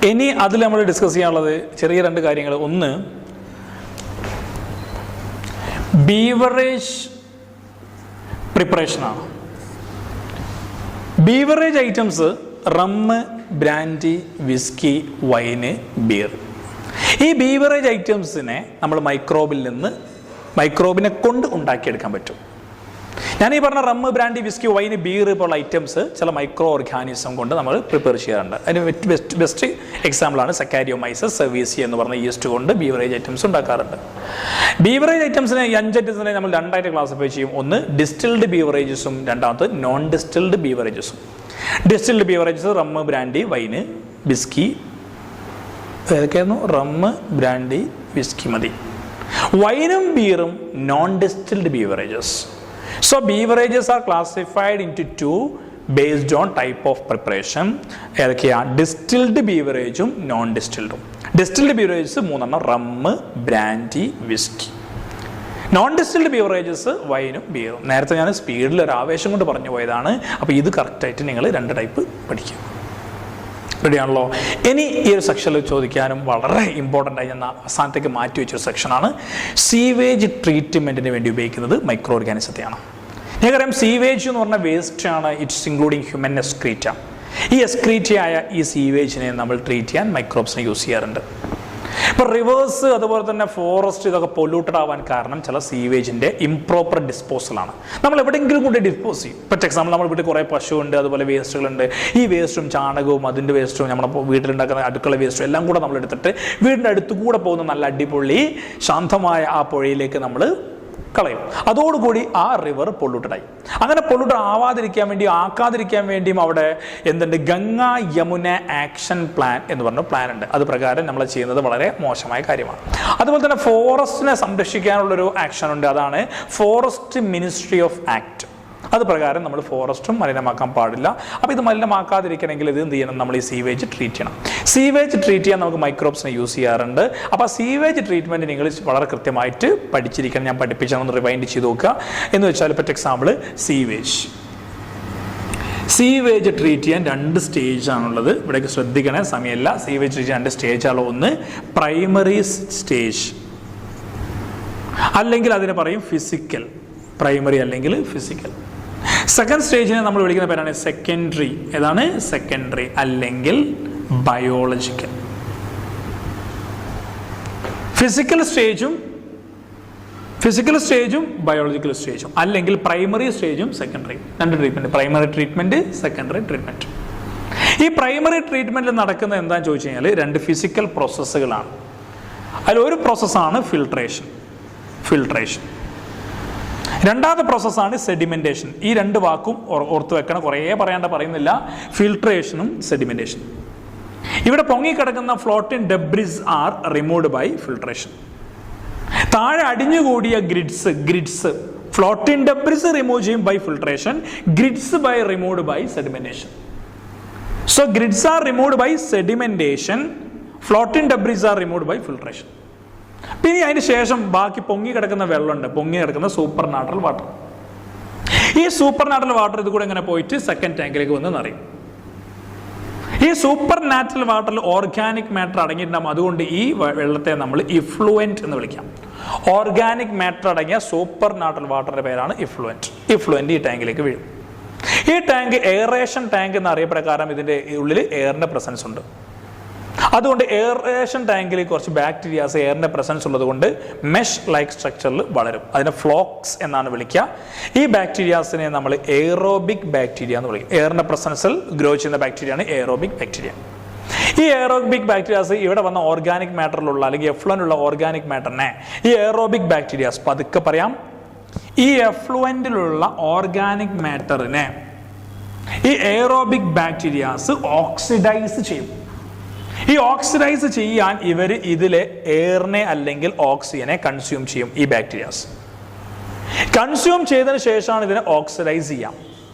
ഇനി അതിൽ നമ്മൾ ഡിസ്കസ് ചെയ്യാനുള്ളത് ചെറിയ രണ്ട് കാര്യങ്ങൾ. ഒന്ന്, ബീവറേജ് പ്രിപ്പറേഷനാണ്. Beverage items rum, brandy, whisky, wine, beer. ഈ ബീവറേജ് ഐറ്റംസിനെ നമ്മൾ മൈക്രോബിനെ കൊണ്ട് ഉണ്ടാക്കിയെടുക്കാൻ പറ്റും. ഞാൻ ഈ പറഞ്ഞ rum, brandy, whisky, wine, beer പോലുള്ള ഐറ്റംസ് ചില മൈക്രോ ഓർഗാനിസം കൊണ്ട് നമ്മൾ പ്രിപ്പയർ ചെയ്യാറുണ്ട്. അതിന് ബെസ്റ്റ് എക്സാമ്പിളാണ് സക്കാരിയോമൈസസ് സെർവീസിയ എന്ന് പറഞ്ഞ ഈസ്റ്റ് കൊണ്ട് ബീവറേജ് ഐറ്റംസ് ഉണ്ടാക്കാറുണ്ട്. ബീവറേജ് ഐറ്റംസിനെ 5 ഐറ്റംസിനെ നമ്മൾ രണ്ടായിട്ട് ക്ലാസിഫൈ ചെയ്യും. ഒന്ന് ഡിസ്റ്റിൽഡ് ബീവറേജസും, രണ്ടാമത് നോൺ ഡിസ്റ്റിൽഡ് ബീവറേജസും. Distilled beverages rum, brandy, wine, whisky. ഏതൊക്കെയായിരുന്നു? റമ്മ്, ബ്രാൻഡി, വിസ്കി മതി. വൈനും ബിയറും non distilled beverages. So beverages are classified into two based on type of preparation. ഏതൊക്കെയാണ്? ഡിസ്റ്റിൽഡ് ബീവറേജും നോൺ ഡിസ്റ്റിൽഡും. Distilled beverages 3 rum, brandy, whisky. Non distilled beverages വൈനും ബിയറും. നേരത്തെ ഞാൻ സ്പീഡിൽ ഒരു ആവേശം കൊണ്ട് പറഞ്ഞു പോയതാണ്. അപ്പോൾ ഇത് കറക്റ്റായിട്ട് നിങ്ങൾ 2 ടൈപ്പ് പഠിക്കുക. റെഡിയാണല്ലോ? ഇനി ഈ ഒരു സെക്ഷനിൽ ചോദിക്കാനും വളരെ ഇമ്പോർട്ടൻ്റ് ആയി ഞാൻ അവസാനത്തേക്ക് മാറ്റി വെച്ചൊരു സെക്ഷനാണ് സീവേജ് ട്രീറ്റ്മെൻറ്റിന് വേണ്ടി ഉപയോഗിക്കുന്നത് മൈക്രോ ഓർഗാനിസത്തെയാണ്. ഞങ്ങൾക്കറിയാം സീവേജ് എന്ന് പറഞ്ഞ വേസ്റ്റ് ആണ്. It's including human excreta. ഈ എസ്ക്രീറ്റയായ ഈ സീവേജിനെ നമ്മൾ ട്രീറ്റ് ചെയ്യാൻ മൈക്രോബ്സിനെ യൂസ് ചെയ്യാറുണ്ട്. ഇപ്പോൾ റിവേഴ്സ് അതുപോലെ തന്നെ ഫോറസ്റ്റ് ഇതൊക്കെ പൊല്യൂട്ടഡ് ആവാൻ കാരണം ചില സീവേജിൻ്റെ ഇംപ്രോപ്പർ ഡിസ്പോസലാണ്. നമ്മൾ എവിടെയെങ്കിലും കൊണ്ട് ഡിസ്പോസ് ചെയ്യും. ഇപ്പോൾ എക്സാമ്പിൾ നമ്മൾ വീട്ടിൽ കുറേ പശുവുണ്ട്, അതുപോലെ വേസ്റ്റുകളുണ്ട്. ഈ വേസ്റ്റും ചാണകവും അതിൻ്റെ വേസ്റ്റും നമ്മുടെ വീട്ടിലുണ്ടാക്കുന്ന അടുക്കള വേസ്റ്റും എല്ലാം കൂടെ നമ്മൾ എടുത്തിട്ട് വീടിൻ്റെ അടുത്ത് കൂടെ പോകുന്ന നല്ല അടിപൊളി ശാന്തമായ ആ പുഴയിലേക്ക് നമ്മൾ കളയും. അതോടുകൂടി ആ റിവർ പൊല്യൂട്ടഡായി. അങ്ങനെ പൊല്യൂട്ടഡ് ആക്കാതിരിക്കാൻ വേണ്ടിയും അവിടെ എന്തുണ്ട്? ഗംഗ യമുന ആക്ഷൻ പ്ലാൻ എന്ന് പറഞ്ഞ പ്ലാൻ ഉണ്ട്. അത് പ്രകാരം നമ്മൾ ചെയ്യുന്നത് വളരെ മോശമായ കാര്യമാണ്. അതുപോലെ തന്നെ ഫോറസ്റ്റിനെ സംരക്ഷിക്കാനുള്ളൊരു ആക്ഷൻ ഉണ്ട്. അതാണ് ഫോറസ്റ്റ് മിനിസ്ട്രി ഓഫ് ആക്ട്. അത് പ്രകാരം നമ്മൾ ഫോറസ്റ്റും മലിനമാക്കാൻ പാടില്ല. അപ്പോൾ ഇത് മലിനമാക്കാതിരിക്കണമെങ്കിൽ ഇത് എന്ത് ചെയ്യണം? നമ്മൾ ഈ സീവേജ് ട്രീറ്റ് ചെയ്യണം. സീവേജ് ട്രീറ്റ് ചെയ്യാൻ നമുക്ക് മൈക്രോബ്സിനെ യൂസ് ചെയ്യാറുണ്ട്. അപ്പോൾ സീവേജ് ട്രീറ്റ്മെൻറ്റ് നിങ്ങൾ വളരെ കൃത്യമായിട്ട് പഠിച്ചിരിക്കണം. ഞാൻ പഠിപ്പിച്ചാൽ റിവൈൻഡ് ചെയ്ത് നോക്കുക. എന്ന് വെച്ചാൽ ഇപ്പോൾ എക്സാമ്പിൾ സീവേജ് ട്രീറ്റ് ചെയ്യാൻ 2 സ്റ്റേജാണുള്ളത്. ഇവിടേക്ക് ശ്രദ്ധിക്കണേ, സമയമല്ല. സീവേജ് ട്രീറ്റ് ചെയ്യാൻ 2 സ്റ്റേജാണ്. ഒന്ന് പ്രൈമറി സ്റ്റേജ്, അല്ലെങ്കിൽ അതിനെ പറയും ഫിസിക്കൽ. പ്രൈമറി അല്ലെങ്കിൽ ഫിസിക്കൽ. സെക്കൻഡ് സ്റ്റേജിനെ നമ്മൾ വിളിക്കുന്ന പേരാണ് സെക്കൻഡറി. ഏതാണ്? സെക്കൻഡറി അല്ലെങ്കിൽ ബയോളജിക്കൽ. ഫിസിക്കൽ സ്റ്റേജും ബയോളജിക്കൽ സ്റ്റേജും, അല്ലെങ്കിൽ പ്രൈമറി സ്റ്റേജും secondary. 2 treatment, primary treatment, secondary treatment. ഈ പ്രൈമറി ട്രീറ്റ്മെന്റിൽ നടക്കുന്നത് എന്താണെന്ന് ചോദിച്ചു കഴിഞ്ഞാൽ 2 ഫിസിക്കൽ പ്രോസസ്സുകളാണ്. അതിലൊരു പ്രോസസ്സാണ് ഫിൽട്രേഷൻ. രണ്ടാമത്തെ പ്രോസസ്സാണ് സെഡിമെന്റേഷൻ. ഈ 2 വാക്കും ഓർത്ത് വെക്കണം. കുറേ പറയുന്നില്ല. ഫിൽട്രേഷനും സെഡിമെന്റേഷൻ. ഇവിടെ പൊങ്ങിക്കിടക്കുന്ന floating debris are removed by filtration. താഴെ അടിഞ്ഞുകൂടിയ ഗ്രിഡ്സ് ഫ്ലോട്ടിംഗ് ഡെബ്രിസ് റിമൂവ് ചെയ്യും by filtration. Grids removed by sedimentation. So grids are removed by sedimentation, floating debris are removed by filtration. പിന്നെ അതിന് ശേഷം ബാക്കി പൊങ്ങി കിടക്കുന്ന സൂപ്പർ നാച്ചുറൽ വാട്ടർ. ഈ സൂപ്പർ നാച്ചുറൽ വാട്ടർ ഇത് കൂടെ ഇങ്ങനെ പോയിട്ട് സെക്കൻഡ് ടാങ്കിലേക്ക് വന്ന് നിറയും. ഈ സൂപ്പർ നാച്ചുറൽ വാട്ടറിൽ ഓർഗാനിക് മാറ്റർ അടങ്ങിയിട്ടുണ്ടാകും. അതുകൊണ്ട് ഈ വെള്ളത്തെ നമ്മൾ ഇഫ്ലുവൻറ്റ് എന്ന് വിളിക്കാം. ഓർഗാനിക് മാറ്റർ അടങ്ങിയ സൂപ്പർ നാച്ചുറൽ വാട്ടറിന്റെ പേരാണ് ഇഫ്ലുവൻറ്റ്. ഈ ടാങ്കിലേക്ക് വീഴും. ഈ ടാങ്ക് എയറേഷൻ ടാങ്ക് എന്നറിയപ്രകാരം ഇതിന്റെ ഉള്ളിൽ എയറിന്റെ പ്രസൻസ് ഉണ്ട്. അതുകൊണ്ട് എയറേഷൻ ടാങ്കിൽ കുറച്ച് ബാക്ടീരിയാസ് എയറിന്റെ പ്രസൻസ് ഉള്ളത് കൊണ്ട് മെഷ് ലൈക്ക് സ്ട്രക്ചറിൽ വളരും. അതിനെ ഫ്ലോക്സ് എന്നാണ് വിളിക്കുക. ഈ ബാക്ടീരിയാസിനെ നമ്മൾ എയറോബിക് ബാക്ടീരിയ എന്ന് വിളിക്കും. എയറിന്റെ പ്രസൻസിൽ ഗ്രോ ചെയ്യുന്ന ബാക്ടീരിയയാണ് എയറോബിക് ബാക്ടീരിയ. ഈ എയറോബിക് ബാക്ടീരിയാസ് ഇവിടെ വന്ന ഓർഗാനിക് മാറ്ററിലുള്ള അല്ലെങ്കിൽ എഫ്ലുവൻ്റുള്ള ഓർഗാനിക് മാറ്ററിനെ ഈ എയറോബിക് ബാക്ടീരിയാസ് പതുക്കെ പറയാം. ഈ എഫ്ലുവൻ്റിലുള്ള ഓർഗാനിക് മാറ്ററിനെ ഈ എയറോബിക് ബാക്ടീരിയാസ് ഓക്സിഡൈസ് ചെയ്യും. ഈ ഓക്സിഡൈസ് ചെയ്യാൻ ഇതിലെ എയറിനെ അല്ലെങ്കിൽ ഓക്സിജനെ കൺസ്യൂം ചെയ്യും. ഈ ബാക്ടീരിയാസ് കൺസ്യൂം ചെയ്തതിന് ശേഷമാണ് ഇതിനെ ഓക്സിഡൈസ് ചെയ്യാം.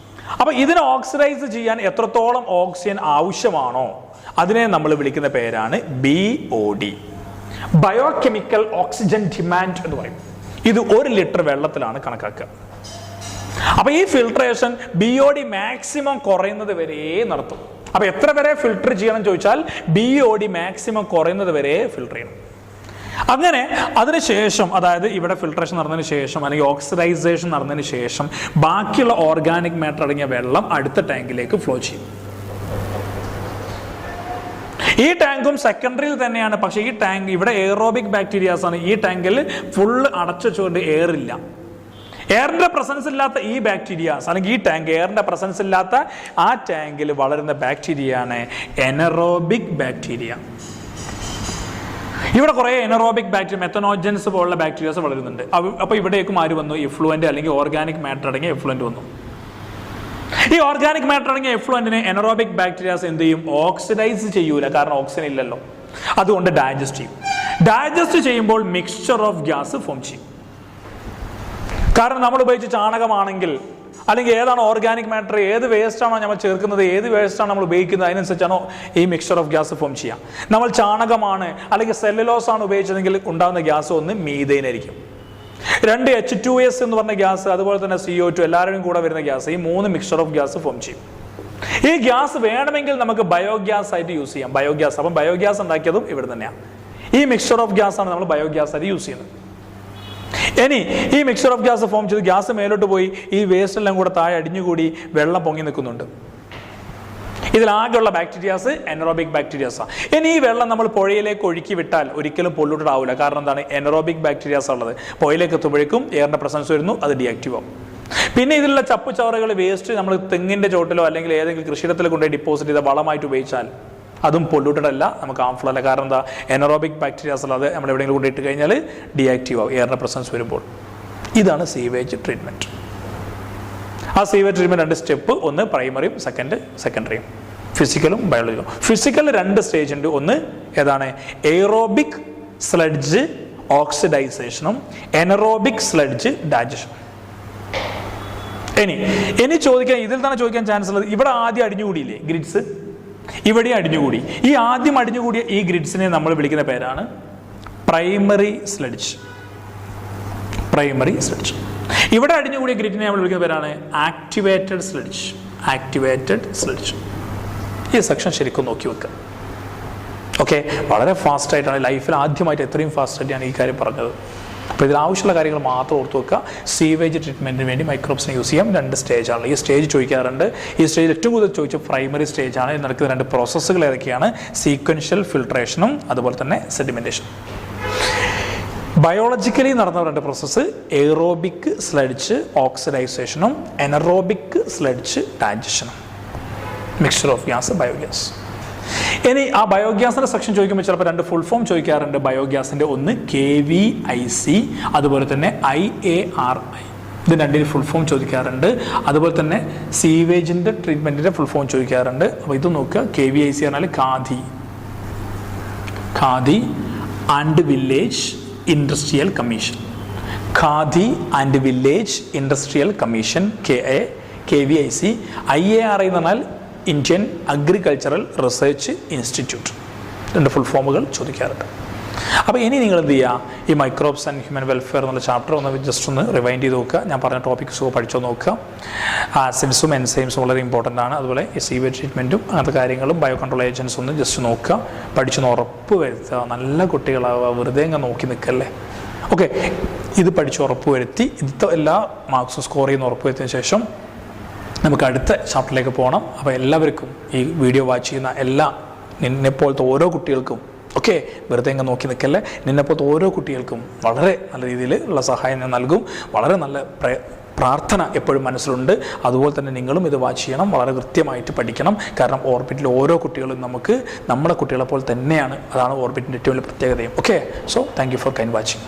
അപ്പൊ ഇതിനെ ഓക്സിഡൈസ് ചെയ്യാൻ എത്രത്തോളം ഓക്സിജൻ ആവശ്യമാണോ അതിനെ നമ്മൾ വിളിക്കുന്ന പേരാണ് BOD, ബയോകെമിക്കൽ ഓക്സിജൻ ഡിമാൻഡ് എന്ന് പറയും. ഇത് 1 ലിറ്റർ വെള്ളത്തിലാണ് കണക്കാക്കുക. അപ്പൊ ഈ ഫിൽട്രേഷൻ BOD മാക്സിമം കുറയുന്നത് വരെ നടത്തും. അപ്പോൾ എത്ര വരെ ഫിൽട്ടർ ചെയ്യണം ചോദിച്ചാൽ BOD മാക്സിമം കുറയുന്നത് വരെ ഫിൽട്ടർ ചെയ്യണം. അങ്ങനെ അതിനുശേഷം, അതായത് ഇവിടെ ഫിൽട്രേഷൻ നടന്നതിന് ശേഷം അല്ലെങ്കിൽ ഓക്സിഡൈസേഷൻ നടന്നതിന് ശേഷം ബാക്കിയുള്ള ഓർഗാനിക് മാറ്റർ അടങ്ങിയ വെള്ളം അടുത്ത ടാങ്കിലേക്ക് ഫ്ലോ ചെയ്യും. ഈ ടാങ്കും സെക്കൻഡറിയിൽ തന്നെയാണ്. പക്ഷേ ഈ ടാങ്ക് ഇവിടെ എയറോബിക് ബാക്ടീരിയാസ് ആണ്. ഈ ടാങ്കിൽ ഫുള്ള് അടച്ചുകൊണ്ട് എയർ ഇല്ല. എയറിന്റെ പ്രസൻസ് ഇല്ലാത്ത ഈ ബാക്ടീരിയാസ് അല്ലെങ്കിൽ ഈ ടാങ്ക് എയറിന്റെ പ്രസൻസ് ഇല്ലാത്ത ആ ടാങ്കിൽ വളരുന്ന ബാക്ടീരിയയാണ് എനറോബിക് ബാക്ടീരിയ. ഇവിടെ കുറേ എനറോബിക് ബാക്ടീരിയ, മെത്തനോജൻസ് പോലുള്ള ബാക്ടീരിയാസ് വളരുന്നുണ്ട്. അപ്പോൾ ഇവിടേക്കും ആര് വന്നു? എഫ്ലുവന്റ് അല്ലെങ്കിൽ ഓർഗാനിക് മാറ്റർ അടങ്ങിയ എഫ്ലുവന്റ് വന്നു. ഈ ഓർഗാനിക് മാറ്റർ അടങ്ങിയ എഫ്ലുവന്റിനെ എനറോബിക് ബാക്ടീരിയാസ് എന്ത് ചെയ്യും? ഓക്സിഡൈസ് ചെയ്യൂല, കാരണം ഓക്സിജൻ ഇല്ലല്ലോ. അതുകൊണ്ട് ഡൈജസ്റ്റ് ചെയ്യും. ഡൈജസ്റ്റ് ചെയ്യുമ്പോൾ മിക്സ്ചർ ഓഫ് ഗ്യാസ് ഫോം ചെയ്യും. കാരണം നമ്മൾ ഉപയോഗിച്ച് ചാണകമാണെങ്കിൽ അല്ലെങ്കിൽ ഏതാണ് ഓർഗാനിക് മാറ്റർ, ഏത് വേസ്റ്റ് ആണോ നമ്മൾ ചേർക്കുന്നത്, ഏത് വേസ്റ്റ് ആണ് നമ്മൾ ഉപയോഗിക്കുന്നത്, അതിനനുസരിച്ചാണോ ഈ മിക്സ്ചർ ഓഫ് ഗ്യാസ് ഫോം ചെയ്യാം. നമ്മൾ ചാണകമാണ് അല്ലെങ്കിൽ സെല്ലുലോസ് ആണ് ഉപയോഗിച്ചതെങ്കിൽ ഉണ്ടാകുന്ന ഗ്യാസ് ഒന്ന് മീഥെയ്ൻ ആയിരിക്കും. 2 H2S എന്ന് പറഞ്ഞ ഗ്യാസ്, അതുപോലെ തന്നെ CO2 എല്ലാവരും കൂടെ വരുന്ന ഗ്യാസ്, ഈ 3 മിക്സ്ചർ ഓഫ് ഗ്യാസ് ഫോം ചെയ്യും. ഈ ഗ്യാസ് വേണമെങ്കിൽ നമുക്ക് ബയോഗ്യാസ് ആയിട്ട് യൂസ് ചെയ്യാം. ബയോഗ്യാസ്, അപ്പം ബയോഗ്യാസ് ഉണ്ടാക്കിയതും ഇവിടെ തന്നെയാണ്. ഈ മിക്സ്ചർ ഓഫ് ഗ്യാസ് ആണ് നമ്മൾ ബയോഗ്യാസ് ആയിട്ട് യൂസ് ചെയ്യുന്നത്. ഇനി ഈ മിക്സ്ചർ ഓഫ് ഗ്യാസ് ഫോം ചെയ്ത് ഗ്യാസ് മേലോട്ട് പോയി ഈ വേസ്റ്റ് എല്ലാം കൂടെ താഴെ അടിഞ്ഞുകൂടി വെള്ളം പൊങ്ങി നിൽക്കുന്നുണ്ട്. ഇതിലാകെയുള്ള ബാക്ടീരിയാസ് എനറോബിക് ബാക്ടീരിയാസാണ്. ഇനി ഈ വെള്ളം നമ്മൾ പുഴയിലേക്ക് ഒഴുക്കി വിട്ടാൽ ഒരിക്കലും പൊല്യൂട്ടഡ് ആവില്ല. കാരണം എന്താണ്? എനറോബിക് ബാക്ടീരിയാസ് ഉള്ളത്. പുഴയിലേക്ക് എത്തുമ്പോഴേക്കും എയറിന്റെ പ്രസൻസ് വരുന്നു, അത് ഡീആക്റ്റീവ് ആവും. പിന്നെ ഇതിലുള്ള ചപ്പുചവറുകൾ, വേസ്റ്റ് നമ്മൾ തെങ്ങിന്റെ ചോട്ടിലോ അല്ലെങ്കിൽ ഏതെങ്കിലും കൃഷിയിടത്തിൽ കൊണ്ടുപോയി ഡിപ്പോസിറ്റ് ചെയ്ത വളമായിട്ട് ഉപയോഗിച്ചാൽ അതും പൊല്യൂട്ടഡ് അല്ല, നമുക്ക് ഹാംഫുൾ അല്ല. കാരണം എന്താ? എനറോബിക് ബാക്ടീരിയാസ് ഉള്ളത് നമ്മൾ എവിടെയെങ്കിലും കൊണ്ടിട്ട് കഴിഞ്ഞാൽ ഡീആക്റ്റീവ് ആവും എയറിന്റെ പ്രസൻസ് വരുമ്പോൾ. ഇതാണ് സീവേജ് ട്രീറ്റ്മെന്റ്. ആ സീവേജ് ട്രീറ്റ്മെന്റ് 2 സ്റ്റെപ്പ്, ഒന്ന് പ്രൈമറിയും സെക്കൻഡറിയും, ഫിസിക്കലും ബയോളജിക്കലും. ഫിസിക്കൽ 2 സ്റ്റേജ് ഉണ്ട്. ഒന്ന് ഏതാണ്? എയറോബിക് സ്ലഡ്ജ് ഓക്സിഡൈസേഷനും എനറോബിക് സ്ലഡ്ജ് ഡൈജഷനും. ഇനി ചോദിക്കാൻ, ഇതിൽ തന്നെ ചോദിക്കാൻ ചാൻസ് ഉള്ളത്, ഇവിടെ ആദ്യം അടിഞ്ഞുകൂടിയില്ലേ ഗ്രിഡ്സ്, ഇവിടെ അടിഞ്ഞുകൂടി. ഈ ആദ്യം അടിഞ്ഞുകൂടിയ ഈ ഗ്രിഡ്സിനെ നമ്മൾ വിളിക്കുന്ന പേരാണ് പ്രൈമറി സ്ലഡ്ജ്. Primary sludge. ഇവിടെ അടിഞ്ഞുകൂടിയ ഗ്രിഡിനെ നമ്മൾ വിളിക്കുന്ന പേരാണ് ആക്ടിവേറ്റഡ് സ്ലഡ്ജ്. Activated sludge. ഈ സെക്ഷൻ ശരിക്കും നോക്കി വെക്കുക. ഓക്കെ, വളരെ ഫാസ്റ്റ് ആയിട്ടാണ്, ലൈഫിൽ ആദ്യമായിട്ട് എത്രയും ഫാസ്റ്റ് ആയിട്ടാണ് ഈ കാര്യം പറഞ്ഞത്. അപ്പോൾ ഇതിലാവശ്യമുള്ള കാര്യങ്ങൾ മാത്രം ഓർത്ത് വെക്കുക. സീവേജ് ട്രീറ്റ്മെൻറ്റിന് വേണ്ടി മൈക്രോബ്സിനെ യൂസ് ചെയ്യാം. 2 സ്റ്റേജാണ്. ഈ സ്റ്റേജ് ചോദിക്കാറുണ്ട്. ഈ സ്റ്റേജ് ഏറ്റവും കൂടുതൽ ചോദിച്ച പ്രൈമറി സ്റ്റേജാണ്. നടക്കുന്ന 2 പ്രോസസ്സുകൾ ഏതൊക്കെയാണ്? സീക്വൻഷ്യൽ ഫിൽട്രേഷനും അതുപോലെ തന്നെ സെഡിമെൻറ്റേഷനും. ബയോളജിക്കലി നടന്ന 2 പ്രോസസ്സ് എയറോബിക് സ്ലഡ്ജ് ഓക്സിഡൈസേഷനും എനറോബിക് സ്ലഡ്ജ് ഡൈജഷനും. Mixture of gas, biogas. ഇനി ആ ബയോഗ്യാസിന്റെ സെക്ഷൻ ചോദിക്കുമ്പോൾ ചിലപ്പോൾ 2 ഫുൾ ഫോം ചോദിക്കാറുണ്ട് ബയോഗ്യാസിന്റെ. ഒന്ന് KVIC, അതുപോലെ തന്നെ IARI. ഇത് 2 ഫുൾ ഫോം ചോദിക്കാറുണ്ട്. അതുപോലെ തന്നെ സീവേജിന്റെ ട്രീറ്റ്മെന്റിന്റെ ഫുൾ ഫോം ചോദിക്കാറുണ്ട്. അപ്പോൾ ഇത് നോക്കുക. KVIC പറഞ്ഞാൽ khadi and village industrial commission. Khadi and village industrial commission, KVIC. IARI എന്ന് പറഞ്ഞാൽ Indian agricultural research institute. 2 full ഫോമുകൾ ചോദിക്കാറുണ്ട്. അപ്പോൾ ഇനി നിങ്ങൾ എന്ത് ചെയ്യുക? ഈ മൈക്രോബ്സ് ആൻഡ് ഹ്യൂമൻ വെൽഫെയർ എന്നുള്ള ചാപ്റ്റർ ഒന്ന് ജസ്റ്റ് ഒന്ന് റിവൈൻഡ് ചെയ്ത് നോക്കുക. ഞാൻ പറഞ്ഞ ടോപ്പിക്സ് പഠിച്ചോ നോക്കുക. ആസിഡ്സും എൻസൈംസും വളരെ ഇമ്പോർട്ടൻ്റ് ആണ്. അതുപോലെ സീവേജ് ട്രീറ്റ്മെൻറ്റും അങ്ങനത്തെ കാര്യങ്ങളും ബയോ കൺട്രോൾ ഏജൻസ് ഒന്ന് ജസ്റ്റ് നോക്കുക, പഠിച്ചൊന്ന് ഉറപ്പ് വരുത്തുക. നല്ല കുട്ടികളാവുക, വെറുതെ അങ്ങ് നോക്കി നിൽക്കല്ലേ. ഓക്കെ, ഇത് പഠിച്ച് ഉറപ്പ് വരുത്തി ഇന്നത്തെ എല്ലാ മാർക്സും സ്കോർ ചെയ്യുന്ന ഉറപ്പ് വരുത്തിയതിന് ശേഷം നമുക്ക് അടുത്ത ചാപ്റ്ററിലേക്ക് പോകണം. അപ്പോൾ എല്ലാവർക്കും, ഈ വീഡിയോ വാച്ച് ചെയ്യുന്ന നിന്നെപ്പോലത്തെ ഓരോ കുട്ടികൾക്കും, ഓക്കെ, വെറുതെ അങ്ങ് നോക്കി നിൽക്കല്ലേ, നിന്നെപ്പോലത്തെ ഓരോ കുട്ടികൾക്കും വളരെ നല്ല രീതിയിൽ ഉള്ള സഹായം ഞാൻ നൽകും. വളരെ നല്ല പ്രാർത്ഥന എപ്പോഴും മനസ്സിലുണ്ട്. അതുപോലെ തന്നെ നിങ്ങളും ഇത് വാച്ച് ചെയ്യണം, വളരെ കൃത്യമായിട്ട് പഠിക്കണം. കാരണം ഓർബിറ്റിൽ ഓരോ കുട്ടികളും നമ്മുടെ കുട്ടികളെ പോലെ തന്നെയാണ്. അതാണ് ഓർബിറ്റിൻ്റെ ഏറ്റവും വലിയ പ്രത്യേകതയും. Okay, so thank you for kind watching.